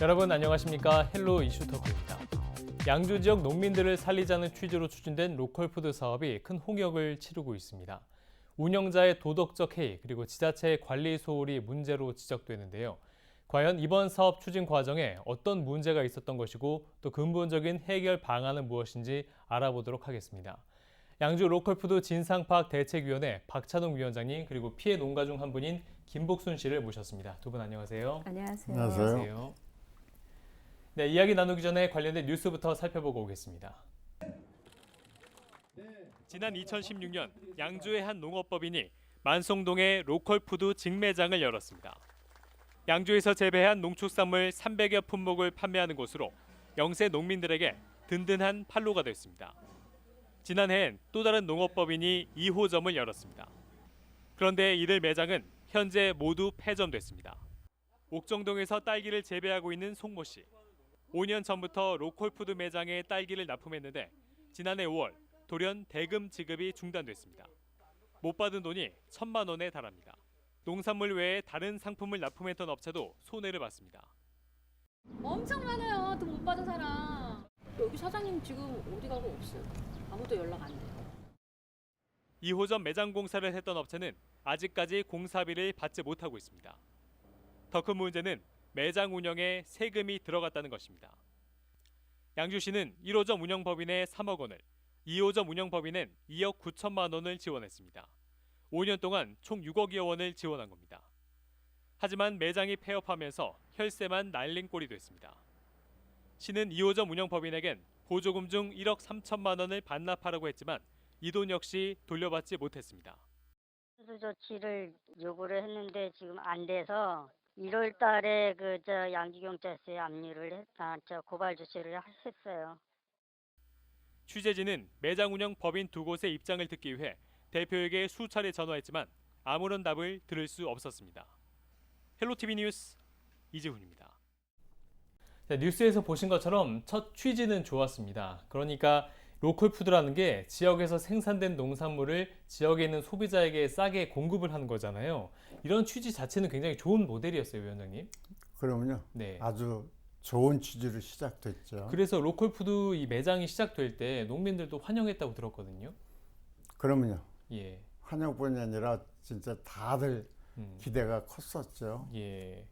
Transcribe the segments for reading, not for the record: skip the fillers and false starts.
여러분 안녕하십니까? 헬로 이슈토크입니다. 양주 지역 농민들을 살리자는 취지로 추진된 로컬푸드 사업이 큰 홍역을 치르고 있습니다. 운영자의 도덕적 해이 그리고 지자체의 관리 소홀이 문제로 지적되는데요. 과연 이번 사업 추진 과정에 어떤 문제가 있었던 것이고 또 근본적인 해결 방안은 무엇인지 알아보도록 하겠습니다. 양주 로컬푸드 진상파악 대책위원회 박찬웅 위원장님 그리고 피해 농가 중 한 분인 김복순 씨를 모셨습니다. 두 분 안녕하세요. 안녕하세요. 안녕하세요. 네, 이야기 나누기 전에 관련된 뉴스부터 살펴보고 오겠습니다. 지난 2016년 양주의 한 농업법인이 만송동에 로컬푸드 직매장을 열었습니다. 양주에서 재배한 농축산물 300여 품목을 판매하는 곳으로 영세 농민들에게 든든한 판로가 됐습니다. 지난해엔 또 다른 농업법인이 2호점을 열었습니다. 그런데 이들 매장은 현재 모두 폐점됐습니다. 옥정동에서 딸기를 재배하고 있는 송모 씨. 5년 전부터 로컬푸드 매장에 딸기를 납품했는데 지난해 5월 돌연 대금 지급이 중단됐습니다. 못 받은 돈이 1,000만 원에 달합니다. 농산물 외에 다른 상품을 납품했던 업체도 손해를 봤습니다. 엄청 많아요. 돈 못 받은 사람. 여기 사장님 지금 어디 가고 없어요. 아무도 연락 안 돼요. 2호점 매장 공사를 했던 업체는 아직까지 공사비를 받지 못하고 있습니다. 더 큰 문제는 매장 운영에 세금이 들어갔다는 것입니다. 양주시는 1호점 운영법인에 3억 원을, 2호점 운영법인은 2억 9천만 원을 지원했습니다. 5년 동안 총 6억여 원을 지원한 겁니다. 하지만 매장이 폐업하면서 혈세만 날린 꼴이 됐습니다. 시는 2호점 운영법인에겐 보조금 중 1억 3천만 원을 반납하라고 했지만 이 돈 역시 돌려받지 못했습니다. 수수 조치를 요구를 했는데 지금 안 돼서 1월 달에 양주경찰서에 압류를 고발 조치를 했어요. 취재진은 매장 운영 법인 두 곳의 입장을 듣기 위해 대표에게 수차례 전화했지만 아무런 답을 들을 수 없었습니다. 헬로티비 뉴스 이지훈입니다. 네, 뉴스에서 보신 것처럼 첫 취지는 좋았습니다. 그러니까 로컬푸드라는 게 지역에서 생산된 농산물을 지역에 있는 소비자에게 싸게 공급을 하는 거잖아요. 이런 취지 자체는 굉장히 좋은 모델이었어요, 위원장님. 그러면요. 네. 아주 좋은 취지로 시작됐죠. 그래서 로컬푸드 이 매장이 시작될 때 농민들도 환영했다고 들었거든요. 그러면요. 예. 환영뿐이 아니라 진짜 다들 기대가 컸었죠. 예.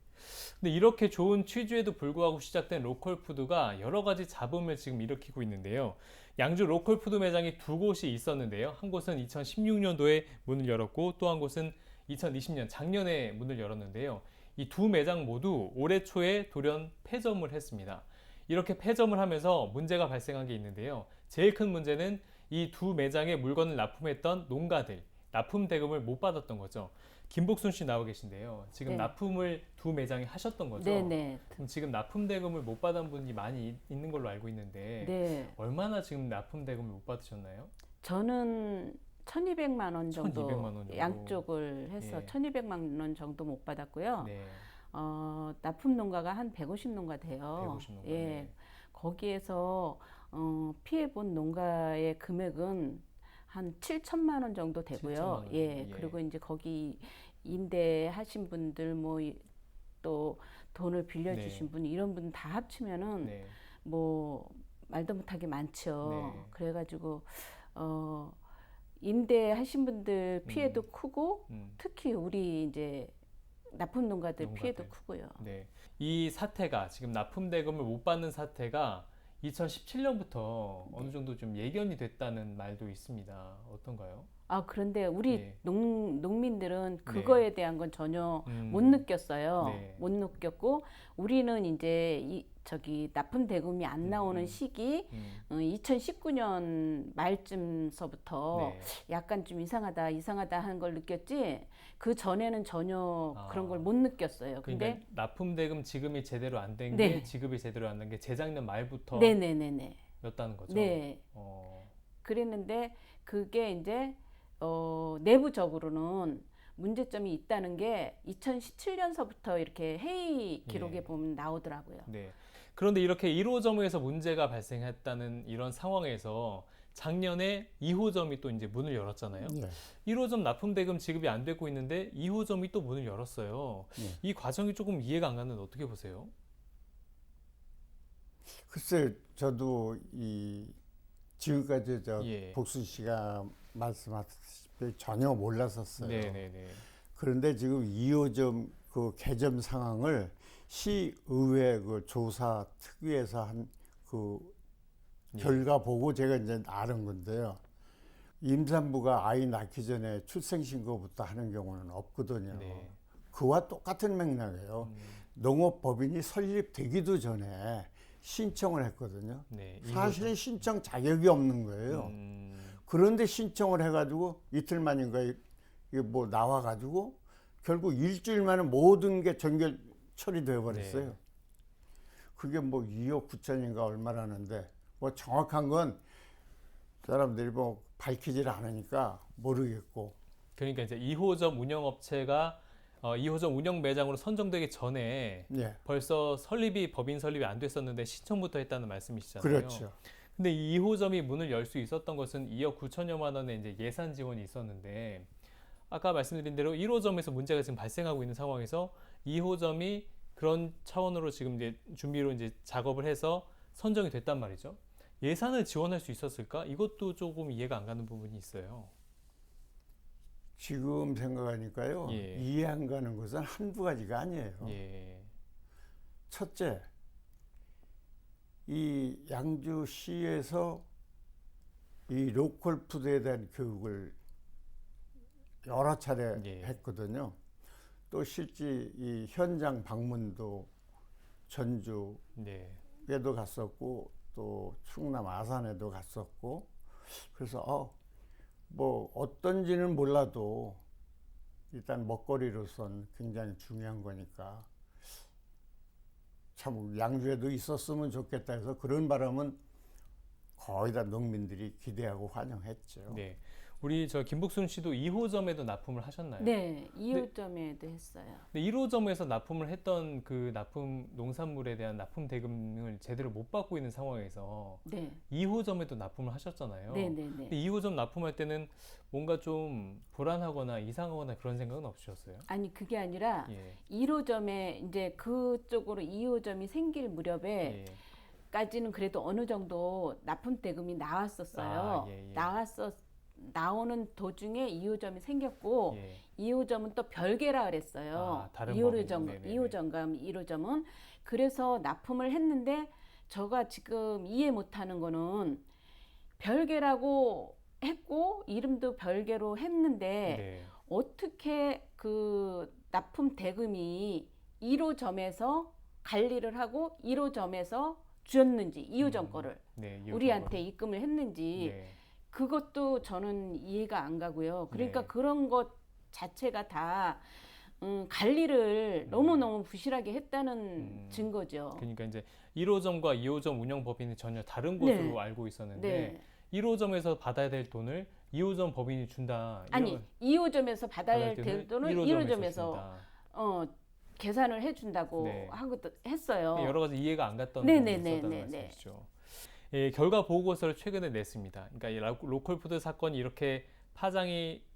근데 이렇게 좋은 취지에도 불구하고 시작된 로컬푸드가 여러 가지 잡음을 지금 일으키고 있는데요. 양주 로컬푸드 매장이 두 곳이 있었는데요. 한 곳은 2016년도에 문을 열었고 또 한 곳은 2020년 작년에 문을 열었는데요. 이 두 매장 모두 올해 초에 돌연 폐점을 했습니다. 이렇게 폐점을 하면서 문제가 발생한 게 있는데요. 제일 큰 문제는 이 두 매장에 물건을 납품했던 농가들, 납품 대금을 못 받았던 거죠. 김복순 씨 나와 계신데요. 지금 네. 납품을 두 매장에 하셨던 거죠? 네네. 그럼 지금 납품 대금을 못 받은 분이 많이 있는 걸로 알고 있는데 네. 얼마나 지금 납품 대금을 못 받으셨나요? 저는 1,200만 원 정도, 1,200만 원 정도. 양쪽을 해서 예. 1,200만 원 정도 못 받았고요. 네. 납품 농가가 한 150 농가 돼요. 150 농가. 예. 네. 거기에서 피해 본 농가의 금액은 한 7천만 원 정도 7천만 되고요. 원. 예. 예. 그리고 이제 거기 임대하신 분들 또 돈을 빌려주신 네. 분 이런 분 다 합치면은 네. 뭐 말도 못하게 많죠. 네. 그래가지고 임대하신 분들 피해도 크고 특히 우리 이제 납품 농가들 피해도 농가들. 크고요. 네. 이 사태가 지금 납품 대금을 못 받는 사태가 2017년부터 어느 정도 좀 예견이 됐다는 말도 있습니다. 어떤가요? 그런데 우리 네. 농민들은 그거에 대한 건 전혀 못 느꼈어요. 네. 못 느꼈고 우리는 이제 납품 대금이 안 나오는 시기 2019년 말쯤서부터 네. 약간 좀 이상하다 하는 걸 느꼈지 그 전에는 전혀 그런 걸 못 느꼈어요. 그러니까 근데 납품 대금 지급이 제대로 안 된 네. 게 지급이 제대로 안 된 게 재작년 말부터 네네네네. 였다는 거죠. 네. 어. 그랬는데 그게 이제 내부적으로는 문제점이 있다는 게 2017년서부터 이렇게 회의 기록에 예. 보면 나오더라고요. 네. 그런데 이렇게 1호점에서 문제가 발생했다는 이런 상황에서 작년에 2호점이 또 이제 문을 열었잖아요. 예. 1호점 납품 대금 지급이 안 되고 있는데 2호점이 또 문을 열었어요. 예. 이 과정이 조금 이해가 안 가는데 어떻게 보세요? 글쎄, 저도 지금까지 예. 복순 씨가 말씀하셨다시피 전혀 몰랐었어요. 네네네. 그런데 지금 2호점 그 개점 상황을 시의회 그 조사 특위에서 한 그 예. 결과 보고 제가 이제 아는 건데요. 임산부가 아이 낳기 전에 출생신고부터 하는 경우는 없거든요. 네. 그와 똑같은 맥락이에요. 농업법인이 설립되기도 전에 신청을 했거든요. 네. 사실은 신청 자격이 없는 거예요. 그런데 신청을 해가지고 이틀 만인가 이게 뭐 나와가지고 결국 일주일 만에 모든 게 전결 처리되어 버렸어요. 네. 그게 뭐 2억 9천인가 얼마라는데 뭐 정확한 건 사람들이 뭐 밝히질 않으니까 모르겠고. 그러니까 이제 2호점 운영업체가 2호점 운영 매장으로 선정되기 전에 예, 벌써 법인 설립이 안 됐었는데 신청부터 했다는 말씀이시잖아요. 그렇죠. 근데 이 2호점이 문을 열 수 있었던 것은 2억 9천여만 원의 이제 예산 지원이 있었는데 아까 말씀드린 대로 1호점에서 문제가 지금 발생하고 있는 상황에서 2호점이 그런 차원으로 지금 이제 준비로 이제 작업을 해서 선정이 됐단 말이죠. 예산을 지원할 수 있었을까? 이것도 조금 이해가 안 가는 부분이 있어요. 지금 생각하니까요. 예. 이해 안 가는 것은 한두 가지가 아니에요. 예. 첫째, 이 양주시에서 이 로컬 푸드에 대한 교육을 여러 차례 예. 했거든요. 또 실제 이 현장 방문도 전주에도 네. 갔었고 또 충남 아산에도 갔었고 그래서 뭐 어떤지는 몰라도 일단 먹거리로선 굉장히 중요한 거니까 참 양주에도 있었으면 좋겠다 해서 그런 바람은 거의 다 농민들이 기대하고 환영했죠. 네. 우리 김복순 씨도 2호점에도 납품을 하셨나요? 네, 2호점에도 했어요. 근데 1호점에서 납품을 했던 그 농산물에 대한 납품 대금을 제대로 못 받고 있는 상황에서 네, 2호점에도 납품을 하셨잖아요. 네, 네, 근데 네. 2호점 납품할 때는 뭔가 좀 불안하거나 이상하거나 그런 생각은 없으셨어요? 아니 그게 아니라 예. 1호점에 이제 그쪽으로 2호점이 생길 무렵에 예. 까지는 그래도 어느 정도 납품 대금이 나왔었어요. 예, 예. 나오는 도중에 2호점이 생겼고 예. 2호점은 또 별개라 그랬어요. 다른 2호점, 법인. 2호점과 1호점은 그래서 납품을 했는데 제가 지금 이해 못하는 거는 별개라고 했고 이름도 별개로 했는데 네. 어떻게 그 납품 대금이 1호점에서 관리를 하고 1호점에서 줬는지 2호점 거를 네, 2호점 우리한테 거를. 입금을 했는지 네. 그것도 저는 이해가 안 가고요. 그러니까 네. 그런 것 자체가 다 관리를 너무너무 부실하게 했다는 증거죠. 그러니까 이제 1호점과 2호점 운영 법인이 전혀 다른 곳으로 네. 알고 있었는데 네. 1호점에서 받아야 될 돈을 2호점 법인이 준다. 아니 2호점에서 받아야 될 돈을 1호점에서 준다. 계산을 해준다고 네. 하고 했어요. 여러 가지 이해가 안 갔던 네, 부분이 네, 네, 있었다는 네, 말씀이시죠. 예, 결과 보고서를 최근에 냈습니다. 그러니까 이 로컬푸드 사건이 이렇게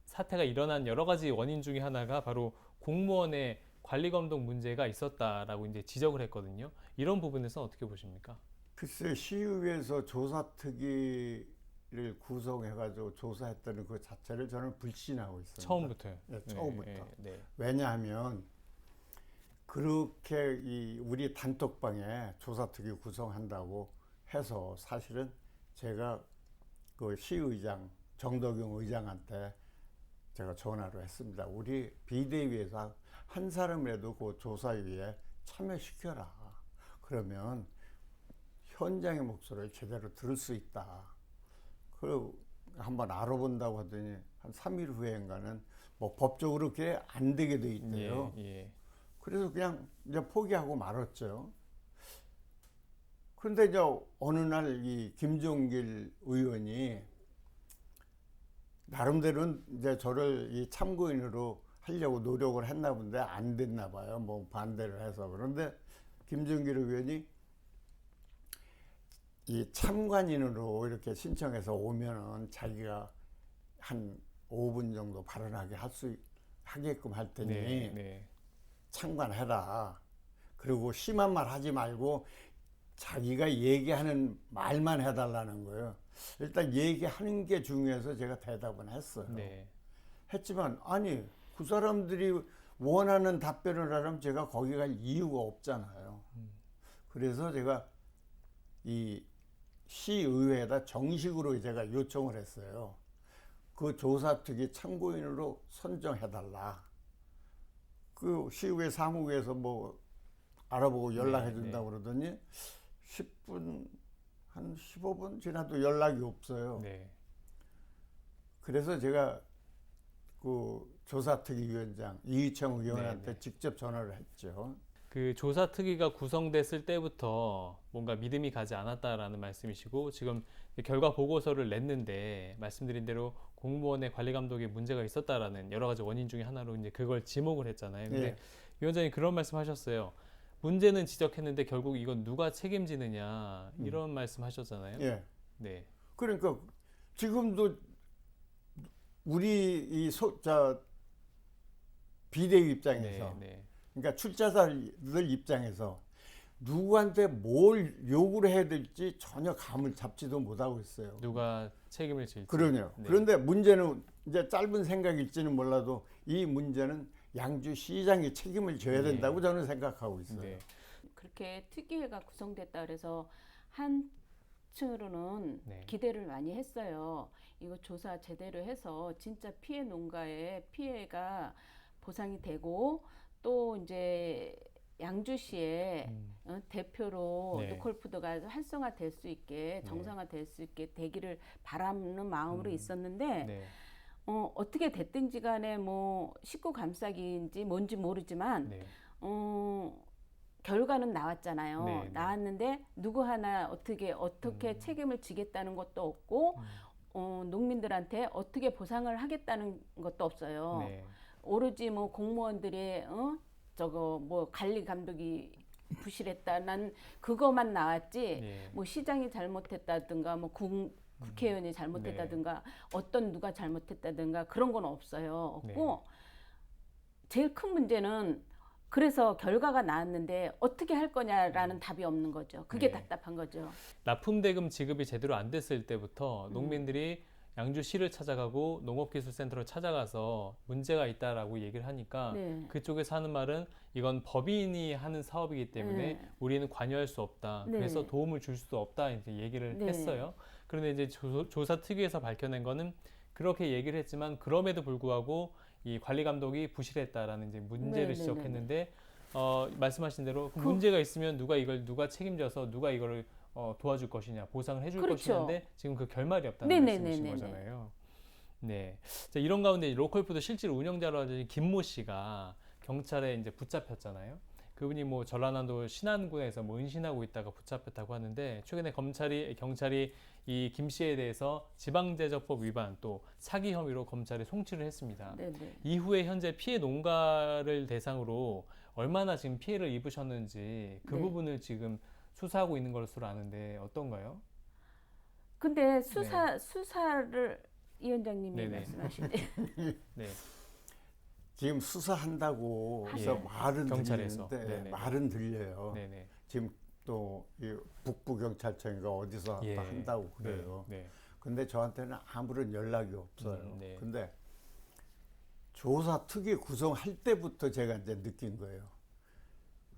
사태가 일어난 여러 가지 원인 중에 하나가 바로 공무원의 관리 감독 문제가 있었다라고 이제 지적을 했거든요. 이런 부분에서 어떻게 보십니까? 글쎄 시의회에서 조사특위를 구성해가지고 조사했다는 그 자체를 저는 불신하고 있습니다. 처음부터요. 네, 처음부터. 네. 왜냐하면 그렇게 우리 단톡방에 조사특위 구성한다고 해서 사실은 제가 그 시의장 정덕용 의장한테 제가 전화를 했습니다. 우리 비대위에서 한 사람이라도 그 조사위에 참여시켜라. 그러면 현장의 목소리를 제대로 들을 수 있다. 그리고 한번 알아본다고 하더니 한 3일 후에인가는 뭐 법적으로 그게 안 되게 돼 있대요. 예. 그래서 그냥 이제 포기하고 말았죠. 그런데 이제 어느 날 이 김종길 의원이 나름대로는 이제 저를 이 참고인으로 하려고 노력을 했나 본데 안 됐나 봐요. 뭐 반대를 해서. 그런데 김종길 의원이 이 참관인으로 이렇게 신청해서 오면은 자기가 한 5분 정도 발언하게 하게끔 할 테니 네. 참관해라. 그리고 심한 말 하지 말고 자기가 얘기하는 말만 해달라는 거예요. 일단 얘기하는 게 중요해서 제가 대답은 했어요. 네. 했지만 아니 그 사람들이 원하는 답변을 하려면 제가 거기 갈 이유가 없잖아요. 그래서 제가 이 시의회에다 정식으로 제가 요청을 했어요. 그 조사특위 참고인으로 선정해달라. 그 시의회 사무국에서 뭐 알아보고 연락해 준다고 그러더니 10분, 한 15분 지나도 연락이 없어요. 네. 그래서 제가 그 조사특위위원장 이의청 의원한테 네. 직접 전화를 했죠. 그 조사특위가 구성됐을 때부터 뭔가 믿음이 가지 않았다라는 말씀이시고 지금 결과 보고서를 냈는데 말씀드린 대로 공무원의 관리 감독에 문제가 있었다라는 여러 가지 원인 중에 하나로 이제 그걸 지목을 했잖아요. 근데 예. 위원장님 그런 말씀하셨어요. 문제는 지적했는데 결국 이건 누가 책임지느냐 이런 말씀하셨잖아요. 예. 네. 그러니까 지금도 우리 비대위 입장에서 네. 그러니까 출자자들 입장에서 누구한테 뭘 요구를 해야 될지 전혀 감을 잡지도 못하고 있어요. 누가 책임을 질지. 그러네요. 네. 그런데 문제는 이제 짧은 생각일지는 몰라도 이 문제는 양주시장이 책임을 져야 된다고 저는 생각하고 있어요. 네. 그렇게 특위회가 구성됐다 그래서 한층으로는 네. 기대를 많이 했어요. 이거 조사 제대로 해서 진짜 피해 농가의 피해가 보상이 되고 또 이제 양주시의 대표로 네. 노컬푸드가 활성화될 수 있게 정상화될 수 있게 되기를 바라는 마음으로 있었는데 네. 어떻게 됐든지 간에 뭐 식구 감싸기인지 뭔지 모르지만 네. 결과는 나왔잖아요. 네, 네. 나왔는데 누구 하나 어떻게 책임을 지겠다는 것도 없고 농민들한테 어떻게 보상을 하겠다는 것도 없어요. 네. 오로지 뭐 공무원들의 저거 뭐 관리 감독이 부실했다는 그거만 나왔지. 네. 뭐 시장이 잘못했다든가 뭐 국회의원이 잘못했다든가 어떤 누가 잘못했다든가 그런 건 없어요. 없고 제일 큰 문제는 그래서 결과가 나왔는데 어떻게 할 거냐라는 답이 없는 거죠. 그게 네. 답답한 거죠. 납품대금 지급이 제대로 안 됐을 때부터 농민들이 양주시를 찾아가고 농업기술센터를 찾아가서 문제가 있다라고 얘기를 하니까 네. 그쪽에서 하는 말은 이건 법인이 하는 사업이기 때문에 네. 우리는 관여할 수 없다. 네. 그래서 도움을 줄 수도 없다. 이제 얘기를 네. 했어요. 그런데 이제 조사 특위에서 밝혀낸 거는 그렇게 얘기를 했지만 그럼에도 불구하고 이 관리 감독이 부실했다라는 이제 문제를 네, 지적했는데 말씀하신 대로 그 문제가 있으면 누가 책임져서 누가 이거를 도와줄 것이냐, 보상을 해줄 그렇죠. 것이냐인데 지금 그 결말이 없다는 네네네네네. 말씀이신 거잖아요. 네. 자, 이런 가운데 로컬푸드 실질 운영자로 하신 김모 씨가 경찰에 이제 붙잡혔잖아요. 그분이 뭐 전라남도 신안군에서 뭐 은신하고 있다가 붙잡혔다고 하는데 최근에 경찰이 이 김 씨에 대해서 지방제조법 위반 또 사기 혐의로 검찰에 송치를 했습니다. 네네. 이후에 현재 피해 농가를 대상으로 얼마나 지금 피해를 입으셨는지 그 네. 부분을 지금 수사하고 있는 것으로 아는데 어떤가요? 근데 수사를 이 원장님이 네네. 말씀하신 때 네. 지금 수사한다고 예. 해서 말은 경찰에서. 들리는데 네네. 말은 들려요. 네네. 지금 또 이 북부경찰청인가 어디서 예. 또 한다고 그래요. 네. 근데 저한테는 아무런 연락이 없어요. 네. 근데 조사 특위 구성할 때부터 제가 이제 느낀 거예요.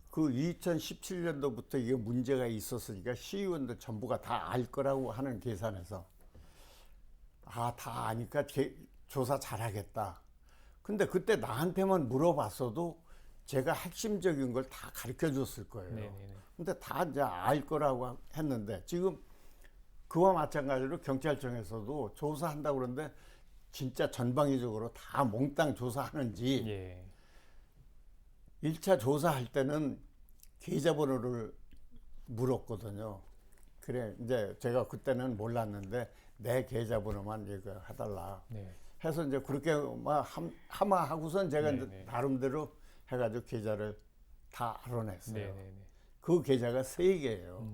그 2017년도부터 이게 문제가 있었으니까 시의원들 전부가 다 알 거라고 하는 계산에서 다 아니까 조사 잘하겠다. 근데 그때 나한테만 물어봤어도 제가 핵심적인 걸 다 가르쳐 줬을 거예요. 네네네. 근데 다 이제 알 거라고 했는데 지금 그와 마찬가지로 경찰청에서도 조사한다고 그러는데 진짜 전방위적으로 다 몽땅 조사하는지 예. 1차 조사할 때는 계좌번호를 물었거든요. 그래 이제 제가 그때는 몰랐는데 내 계좌번호만 이거 해달라 네. 해서 이제 그렇게 막 하마하고선 제가 이제 네네. 나름대로 해가지고 계좌를 다 알아냈어요. 네네네. 그 계좌가 3개예요.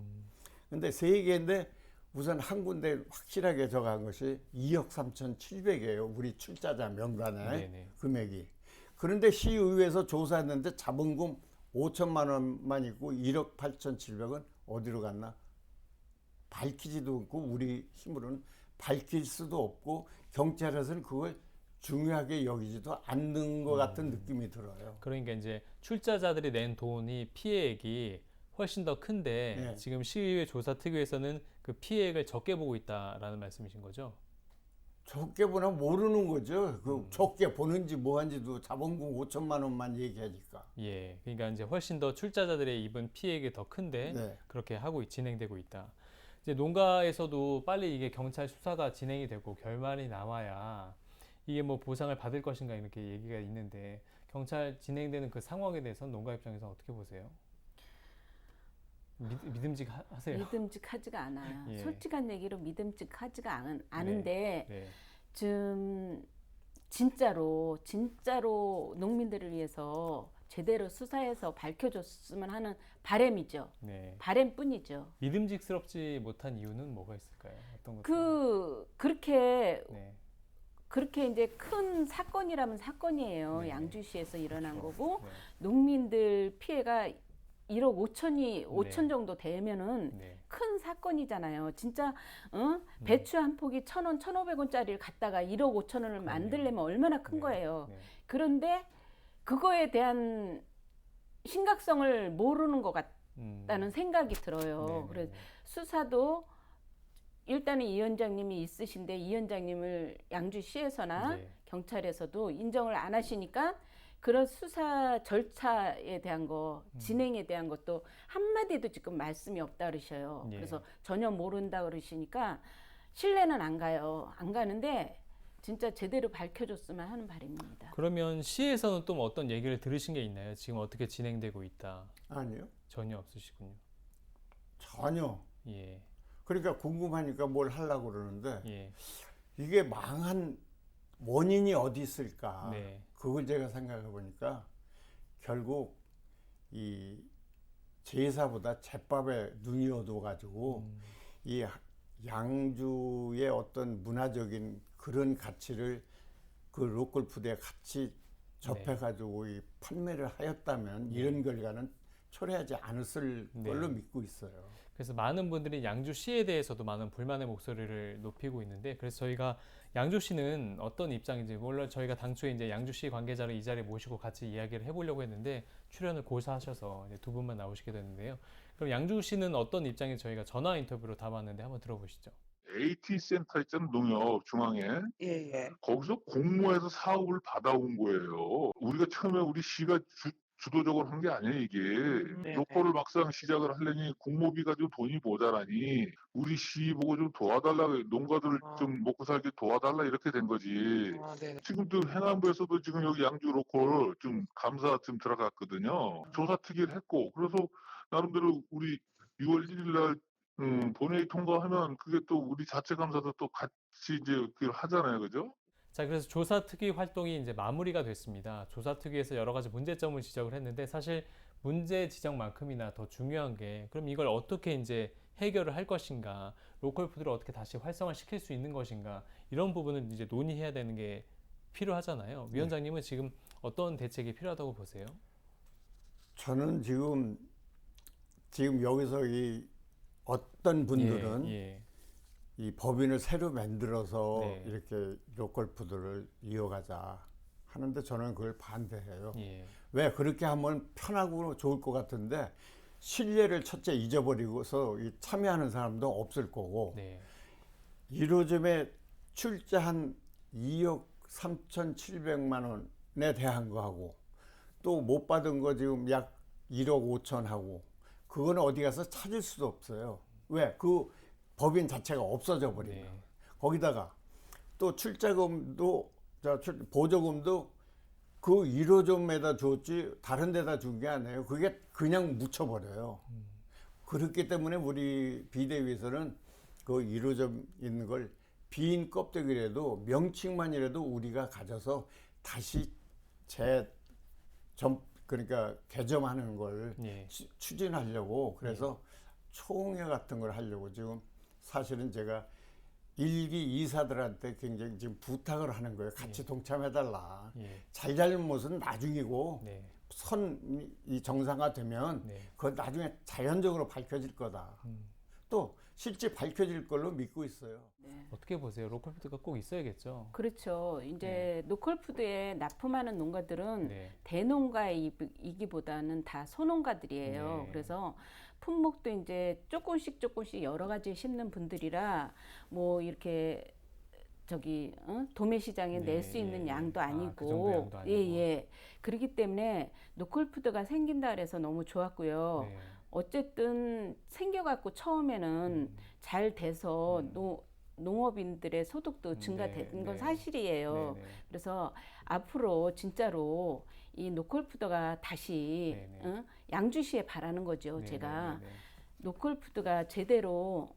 근데 3개인데 우선 한 군데 확실하게 적어간 것이 2억 3,700이에요. 우리 출자자 명단에 네네. 금액이. 그런데 시의회에서 조사했는데 자본금 5천만 원만 있고 1억 8,700은 어디로 갔나 밝히지도 않고 우리 힘으로는 밝힐 수도 없고 경찰에서는 그걸 중요하게 여기지도 않는 것 같은 느낌이 들어요. 그러니까 이제 출자자들이 낸 돈이 피해액이 훨씬 더 큰데 네. 지금 시의회 조사특위에서는 그 피해액을 적게 보고 있다라는 말씀이신 거죠? 적게 보나 모르는 거죠. 그 적게 보는지 뭐한지도 자본금 5천만 원만 얘기하니까. 예, 그러니까 이제 훨씬 더 출자자들의 입은 피해액이 더 큰데 네. 그렇게 하고 진행되고 있다. 이제 농가에서도 빨리 이게 경찰 수사가 진행이 되고 결말이 나와야 이게 뭐 보상을 받을 것인가 이렇게 얘기가 있는데 경찰 진행되는 그 상황에 대해서 농가 입장에서 어떻게 보세요? 믿음직하세요? 믿음직하지가 않아요. 예. 솔직한 얘기로 믿음직하지가 않은데 네. 좀 진짜로 농민들을 위해서 제대로 수사해서 밝혀줬으면 하는 바람이죠. 네. 바람뿐이죠. 믿음직스럽지 못한 이유는 뭐가 있을까요? 어떤 것들? 그렇게 이제 큰 사건이라면 사건이에요. 네. 양주시에서 일어난 그렇죠. 거고 네. 농민들 피해가 1억 5천 네. 정도 되면은 네. 큰 사건이잖아요. 진짜 배추 한 폭이 1,000원, 1,500원짜리를 갖다가 1억 5천 원을 만들려면 얼마나 큰 네. 거예요. 네. 그런데 그거에 대한 심각성을 모르는 것 같다는 생각이 들어요. 네. 그래서 수사도 일단은 이 위원장님이 있으신데 이 위원장님을 양주시에서나 네. 경찰에서도 인정을 안 하시니까 그런 수사 절차에 대한 거, 진행에 대한 것도 한마디도 지금 말씀이 없다 그러셔요. 예. 그래서 전혀 모른다 그러시니까 신뢰는 안 가요. 안 가는데 진짜 제대로 밝혀줬으면 하는 바람입니다. 그러면 시에서는 또 뭐 어떤 얘기를 들으신 게 있나요? 지금 어떻게 진행되고 있다? 아니요. 전혀 없으시군요. 전혀. 예. 그러니까 궁금하니까 뭘 하려고 그러는데 예. 이게 망한 원인이 어디 있을까? 네. 그걸 제가 생각해 보니까 결국 이 제사보다 제밥에 눈이 어두워가지고 이 양주의 어떤 문화적인 그런 가치를 그 로컬푸드에 같이 접해가지고 이 판매를 하였다면 이런 결과는 초래하지 않았을 네. 걸로 믿고 있어요. 그래서 많은 분들이 양주시에 대해서도 많은 불만의 목소리를 높이고 있는데 그래서 저희가 양주시는 어떤 입장인지 물론 저희가 당초에 이제 양주시 관계자를 이 자리에 모시고 같이 이야기를 해보려고 했는데 출연을 고사하셔서 이제 두 분만 나오시게 됐는데요. 그럼 양주시는 어떤 입장인지 저희가 전화 인터뷰로 담았는데 한번 들어보시죠. AT 센터 있잖아요, 농협 중앙에. 예. 거기서 공모해서 사업을 받아온 거예요. 우리가 처음에 우리 시가 주도적으로 한 게 아니에요, 이게. 네. 로컬을 막상 시작을 하려니 공모비 가지고 돈이 모자라니 우리 시 보고 좀 도와달라, 농가들을 좀 먹고 살게 도와달라 이렇게 된 거지. 네. 지금 또 행안부에서도 지금 여기 양주 로컬 좀 감사 좀 들어갔거든요. 조사 특위를 했고 그래서 나름대로 우리 6월 1일 날 본회의 통과하면 그게 또 우리 자체 감사도 또 같이 이제 그걸 하잖아요, 그죠? 자, 그래서 조사특위 활동이 이제 마무리가 됐습니다. 조사특위에서 여러 가지 문제점을 지적을 했는데 사실 문제 지적만큼이나 더 중요한 게 그럼 이걸 어떻게 이제 해결을 할 것인가, 로컬푸드를 어떻게 다시 활성화시킬 수 있는 것인가 이런 부분을 이제 논의해야 되는 게 필요하잖아요. 위원장님은 지금 어떤 대책이 필요하다고 보세요? 저는 지금 여기서 이 어떤 분들은 이 법인을 새로 만들어서 네. 이렇게 로컬 푸드를 이어가자 하는데 저는 그걸 반대해요. 예. 왜 그렇게 하면 편하고 좋을 것 같은데 신뢰를 첫째 잊어버리고서 이 참여하는 사람도 없을 거고 네. 1호점에 출자한 2억 3,700만 원에 대한 거하고 또 못 받은 거 지금 약 1억 5천 하고 그거는 어디 가서 찾을 수도 없어요. 왜? 그 법인 자체가 없어져 버리면. 네. 거기다가 또 출자금도 보조금도 그 1호점에다 줬지 다른 데다 준 게 아니에요. 그게 그냥 묻혀버려요. 그렇기 때문에 우리 비대위에서는 그 1호점 있는 걸 빈 껍데기라도 명칭만이라도 우리가 가져서 다시 그러니까 개점하는 걸 추진하려고 그래서 총회 같은 걸 하려고 지금 사실은 제가 일기 이사들한테 굉장히 지금 부탁을 하는 거예요. 같이 동참해달라. 잘잘못은 나중이고 선이 정상화되면 네. 그건 나중에 자연적으로 밝혀질 거다. 또 실제 밝혀질 걸로 믿고 있어요. 어떻게 보세요? 로컬푸드가 꼭 있어야겠죠. 그렇죠. 이제 로컬푸드에 납품하는 농가들은 네. 대농가이기보다는 다 소농가들이에요. 네. 그래서 품목도 이제 조금씩 여러 가지 심는 분들이라 뭐 이렇게 도매 시장에 낼 수 있는 예. 양도 아, 그 아니고, 정도 양도 아니고. 예. 그렇기 때문에 로컬푸드가 생긴다 그래서 너무 좋았고요. 네. 어쨌든 생겨갖고 처음에는 잘 돼서 농업인들의 소득도 증가된 네, 건 네. 사실이에요. 네, 네. 그래서 앞으로 진짜로 이 로컬푸드가 다시 네, 네. 양주시에 바라는 거죠. 네, 제가 네, 네. 로컬푸드가 제대로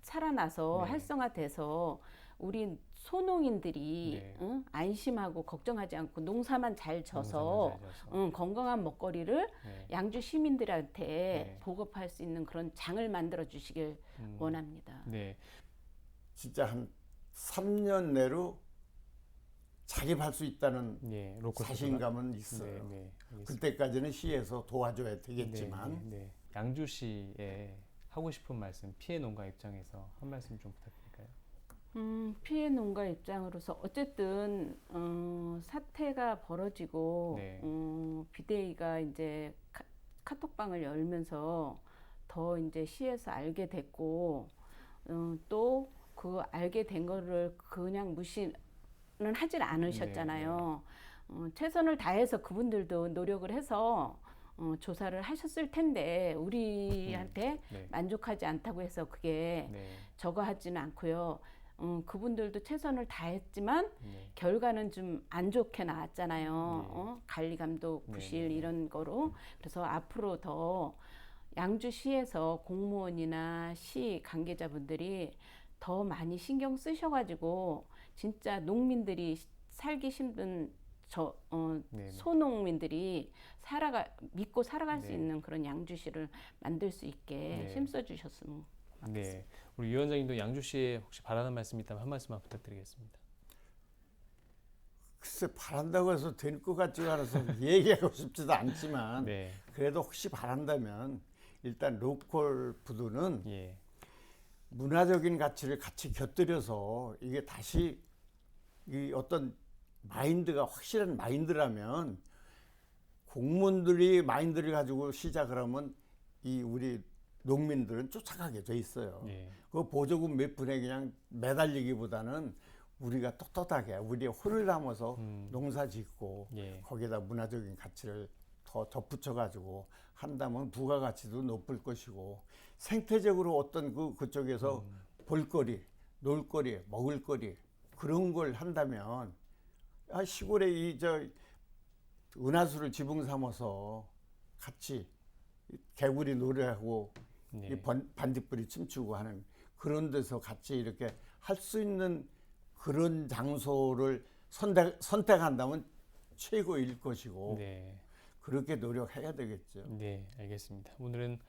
살아나서 네. 활성화돼서 우리 소농인들이 네. 안심하고 걱정하지 않고 농사만 잘 져서 농사만 잘 져서. 건강한 먹거리를 네. 양주 시민들한테 네. 보급할 수 있는 그런 장을 만들어 주시길 원합니다. 네. 진짜 한 3년 내로 자립할 수 있다는 예, 로컬푸드가. 자신감은 있어요. 네, 네. 알겠습니다. 그때까지는 시에서 도와줘야 되겠지만 네, 네, 네. 양주시에 하고 싶은 말씀, 피해 농가 입장에서 한 말씀 좀 부탁드릴까요? 피해 농가 입장으로서 어쨌든 사태가 벌어지고 네. 비대위가 이제 카톡방을 열면서 더 이제 시에서 알게 됐고 또 그 알게 된 거를 그냥 무시는 하질 않으셨잖아요. 최선을 다해서 그분들도 노력을 해서 조사를 하셨을 텐데 우리한테 네. 만족하지 않다고 해서 그게 네. 저거 하지는 않고요. 그분들도 최선을 다했지만 네. 결과는 좀 안 좋게 나왔잖아요. 네. 관리감독 부실 네, 네. 이런 거로. 그래서 앞으로 더 양주시에서 공무원이나 시 관계자분들이 더 많이 신경 쓰셔가지고 진짜 농민들이 살기 힘든 네, 네. 소농민들이 믿고 살아갈 수 네. 있는 그런 양주시를 만들 수 있게 네. 힘써 주셨으면 네. 우리 위원장님도 양주시에 혹시 바라는 말씀 있다면 한 말씀만 부탁드리겠습니다. 글쎄 바란다고 해서 될 것 같지가 않아서 얘기하고 싶지도 않지만 네. 그래도 혹시 바란다면 일단 로컬 푸드는 예. 문화적인 가치를 같이 곁들여서 이게 다시 이 어떤 마인드가 확실한 마인드라면 공무원들이 마인드를 가지고 시작을 하면 이 우리 농민들은 쫓아가게 돼 있어요. 예. 그 보조금 몇 푼에 그냥 매달리기보다는 우리가 떳떳하게 우리의 혼을 담아서 농사 짓고 예. 거기에다 문화적인 가치를 더 덧붙여 가지고 한다면 부가가치도 높을 것이고 생태적으로 어떤 그쪽에서 볼거리, 놀거리, 먹을거리 그런 걸 한다면 시골에 은하수를 지붕 삼아서 같이 개구리 노래하고 네. 이 반딧불이 춤추고 하는 그런 데서 같이 이렇게 할 수 있는 그런 장소를 선택한다면 최고일 것이고 네. 그렇게 노력해야 되겠죠. 네, 알겠습니다. 오늘은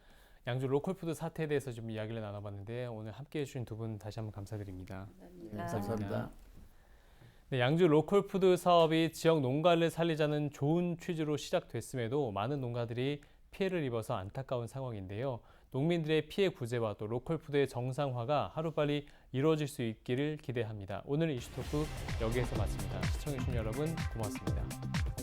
양주 로컬푸드 사태에 대해서 좀 이야기를 나눠봤는데 오늘 함께해 주신 두 분 다시 한번 감사드립니다. 감사합니다. 네, 양주 로컬푸드 사업이 지역 농가를 살리자는 좋은 취지로 시작됐음에도 많은 농가들이 피해를 입어서 안타까운 상황인데요. 농민들의 피해 구제와 또 로컬푸드의 정상화가 하루빨리 이루어질 수 있기를 기대합니다. 오늘 이슈토크 여기에서 마칩니다. 시청해주신 여러분 고맙습니다.